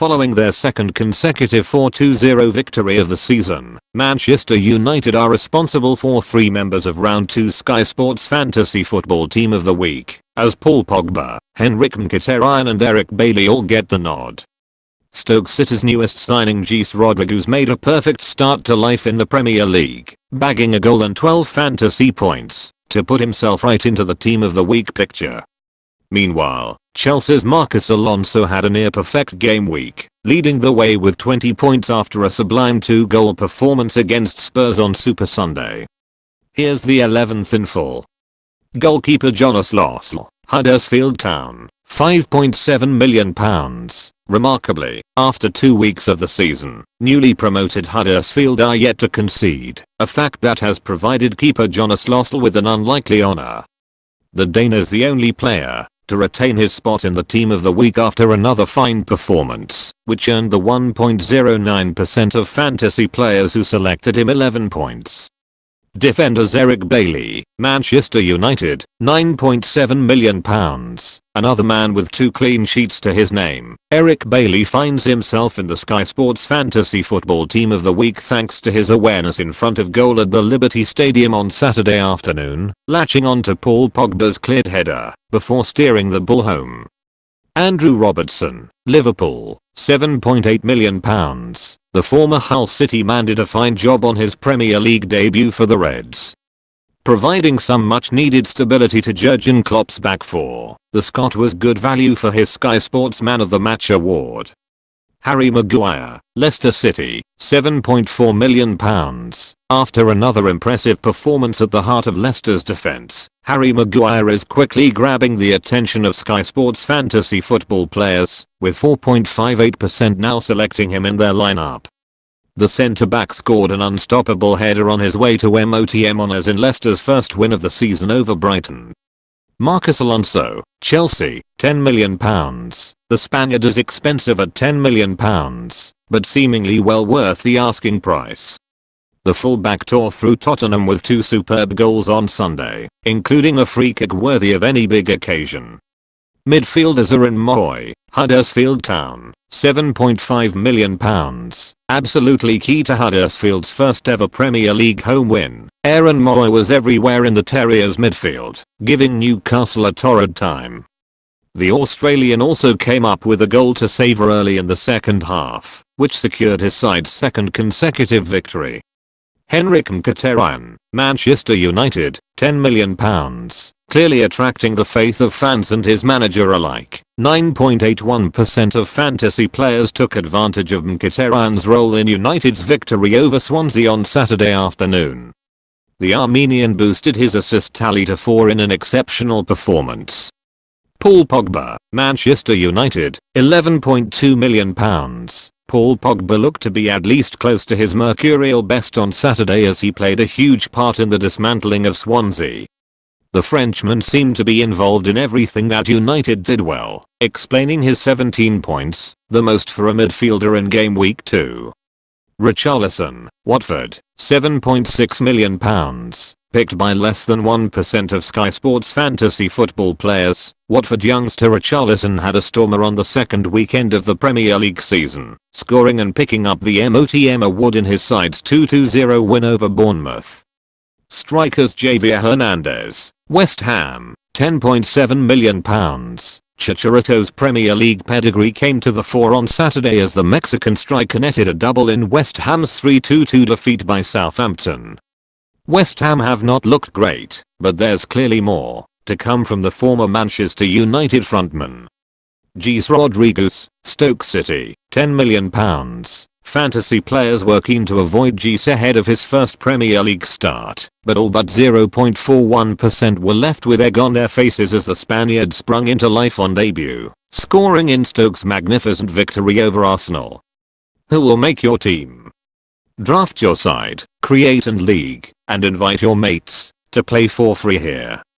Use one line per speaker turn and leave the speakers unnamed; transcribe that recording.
Following their second consecutive 4-2-0 victory of the season, Manchester United are responsible for 3 members of Round 2 Sky Sports Fantasy Football Team of the Week, as Paul Pogba, Henrikh Mkhitaryan and Eric Bailly all get the nod. Stoke City's newest signing Jesse Rodriguez made a perfect start to life in the Premier League, bagging a goal and 12 fantasy points to put himself right into the Team of the Week picture. Meanwhile, Chelsea's Marcus Alonso had a near-perfect game week, leading the way with 20 points after a sublime 2-goal performance against Spurs on Super Sunday. Here's the 11th in full. Goalkeeper Jonas Lossl, Huddersfield Town, £5.7 million. Remarkably, after 2 weeks of the season, newly promoted Huddersfield are yet to concede, a fact that has provided keeper Jonas Lossl with an unlikely honour. The Dane is the only player to retain his spot in the Team of the Week after another fine performance, which earned the 1.09% of fantasy players who selected him 11 points. Defenders Eric Bailly, Manchester United, £9.7 million. Another man with 2 clean sheets to his name, Eric Bailly finds himself in the Sky Sports Fantasy Football Team of the Week thanks to his awareness in front of goal at the Liberty Stadium on Saturday afternoon, latching onto Paul Pogba's cleared header before steering the ball home. Andrew Robertson, Liverpool, £7.8 million. The former Hull City man did a fine job on his Premier League debut for the Reds, providing some much needed stability to Jurgen Klopp's back four. The Scot was good value for his Sky Sports Man of the Match award. Harry Maguire, Leicester City, £7.4 million. After another impressive performance at the heart of Leicester's defense, Harry Maguire is quickly grabbing the attention of Sky Sports fantasy football players, with 4.58% now selecting him in their lineup. The centre-back scored an unstoppable header on his way to MOTM honours in Leicester's first win of the season over Brighton. Marcus Alonso, Chelsea, £10 million. The Spaniard is expensive at £10 million, but seemingly well worth the asking price. The fullback tore through Tottenham with 2 superb goals on Sunday, including a free kick worthy of any big occasion. Midfielders Aaron Moy, Huddersfield Town, £7.5 million. Absolutely key to Huddersfield's first ever Premier League home win, Aaron Moy was everywhere in the Terriers' midfield, giving Newcastle a torrid time. The Australian also came up with a goal to savour early in the second half, which secured his side's second consecutive victory. Henrikh Mkhitaryan, Manchester United, £10 million. Clearly attracting the faith of fans and his manager alike. 9.81% of fantasy players took advantage of Mkhitaryan's role in United's victory over Swansea on Saturday afternoon. The Armenian boosted his assist tally to 4 in an exceptional performance. Paul Pogba, Manchester United, £11.2 million. Paul Pogba looked to be at least close to his mercurial best on Saturday as he played a huge part in the dismantling of Swansea. The Frenchman seemed to be involved in everything that United did well, explaining his 17 points, the most for a midfielder in game week 2. Richarlison, Watford, £7.6 million. Picked by less than 1% of Sky Sports fantasy football players, Watford youngster Richarlison had a stormer on the second weekend of the Premier League season, scoring and picking up the MOTM award in his side's 2-0 win over Bournemouth. Strikers Javier Hernandez, West Ham, £10.7 million. Chicharito's Premier League pedigree came to the fore on Saturday as the Mexican striker netted a double in West Ham's 3-2 defeat by Southampton. West Ham have not looked great, but there's clearly more to come from the former Manchester United frontman. Jesse Rodriguez, Stoke City, £10 million. Fantasy players were keen to avoid Jesse ahead of his first Premier League start, but all but 0.41% were left with egg on their faces as the Spaniard sprung into life on debut, scoring in Stoke's magnificent victory over Arsenal. Who will make your team? Draft your side, create and league, and invite your mates to play for free here.